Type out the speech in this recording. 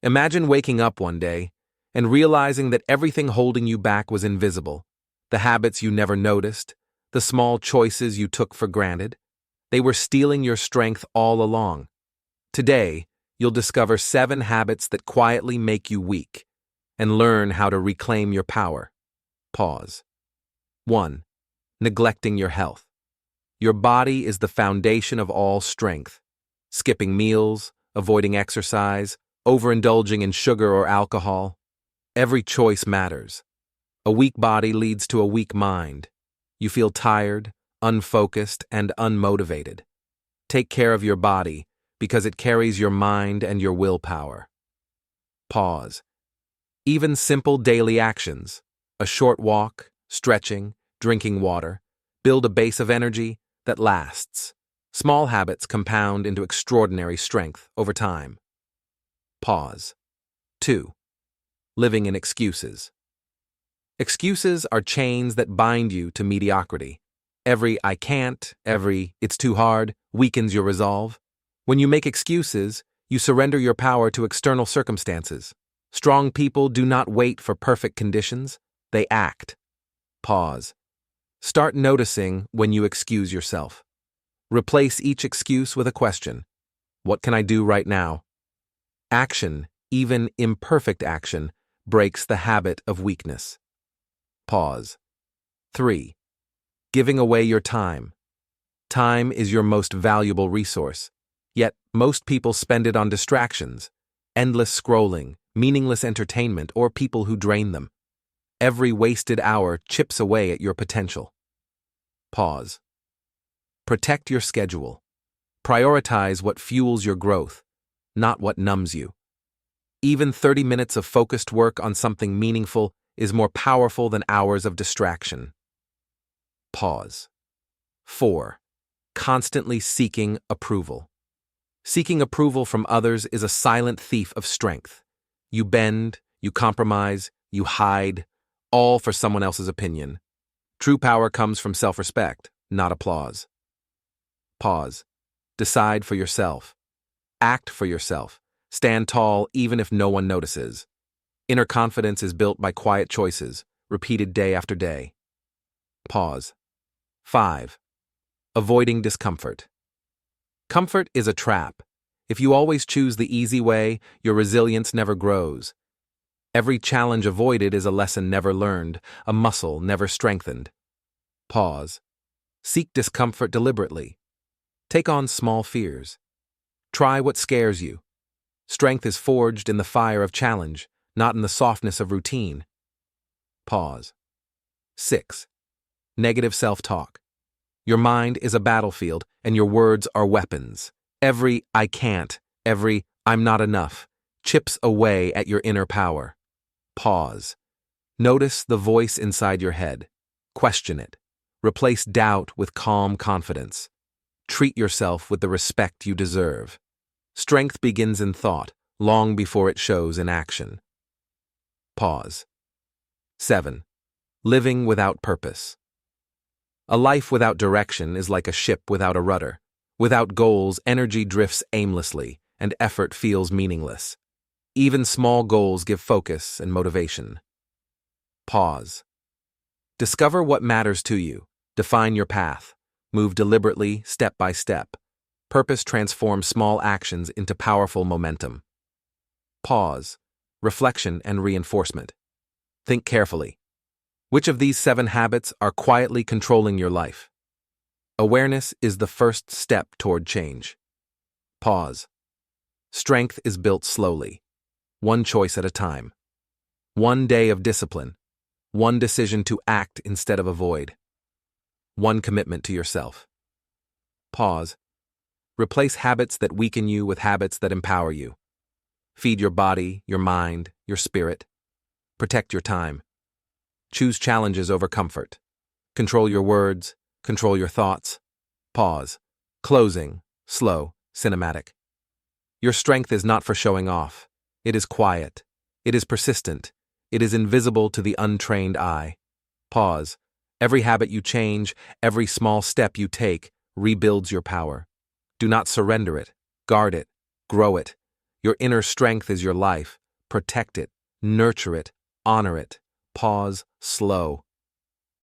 Imagine waking up one day and realizing that everything holding you back was invisible. The habits you never noticed, the small choices you took for granted, they were stealing your strength all along. Today, you'll discover 7 habits that quietly make you weak and learn how to reclaim your power. Pause. 1. Neglecting your health. Your body is the foundation of all strength. Skipping meals, avoiding exercise, overindulging in sugar or alcohol. Every choice matters. A weak body leads to a weak mind. You feel tired, unfocused, and unmotivated. Take care of your body because it carries your mind and your willpower. Pause. Even simple daily actions, a short walk, stretching, drinking water, build a base of energy that lasts. Small habits compound into extraordinary strength over time. Pause. 2. Living in excuses. Excuses are chains that bind you to mediocrity. Every "I can't," every "it's too hard" weakens your resolve. When you make excuses, you surrender your power to external circumstances. Strong people do not wait for perfect conditions, they act. Pause. Start noticing when you excuse yourself. Replace each excuse with a question. What can I do right now? Action, even imperfect action, breaks the habit of weakness. Pause. 3. Giving away your time. Time is your most valuable resource, yet most people spend it on distractions, endless scrolling, meaningless entertainment, or people who drain them. Every wasted hour chips away at your potential. Pause. Protect your schedule. Prioritize what fuels your growth, not what numbs you. Even 30 minutes of focused work on something meaningful is more powerful than hours of distraction. Pause. 4. Constantly seeking approval. Seeking approval from others is a silent thief of strength. You bend, you compromise, you hide, all for someone else's opinion. True power comes from self-respect, not applause. Pause. Decide for yourself. Act for yourself. Stand tall even if no one notices. Inner confidence is built by quiet choices, repeated day after day. Pause. 5. Avoiding discomfort. Comfort is a trap. If you always choose the easy way, your resilience never grows. Every challenge avoided is a lesson never learned, a muscle never strengthened. Pause. Seek discomfort deliberately. Take on small fears. Try what scares you. Strength is forged in the fire of challenge, not in the softness of routine. Pause. 6. Negative self-talk. Your mind is a battlefield, and your words are weapons. Every "I can't," every "I'm not enough," chips away at your inner power. Pause. Notice the voice inside your head. Question it. Replace doubt with calm confidence. Treat yourself with the respect you deserve. Strength begins in thought, long before it shows in action. Pause. 7. Living without purpose. A life without direction is like a ship without a rudder. Without goals, energy drifts aimlessly, and effort feels meaningless. Even small goals give focus and motivation. Pause. Discover what matters to you. Define your path. Move deliberately, step by step. Purpose transforms small actions into powerful momentum. Pause. Reflection and reinforcement. Think carefully. Which of these 7 habits are quietly controlling your life? Awareness is the first step toward change. Pause. Strength is built slowly, one choice at a time. One day of discipline, one decision to act instead of avoid. One commitment to yourself. Pause. Replace habits that weaken you with habits that empower you. Feed your body, your mind, your spirit. Protect your time. Choose challenges over comfort. Control your words, control your thoughts. Pause. Closing, slow, cinematic. Your strength is not for showing off. It is quiet. It is persistent. It is invisible to the untrained eye. Pause. Every habit you change, every small step you take, rebuilds your power. Do not surrender it. Guard it. Grow it. Your inner strength is your life. Protect it, nurture it, honor it. Pause, slow,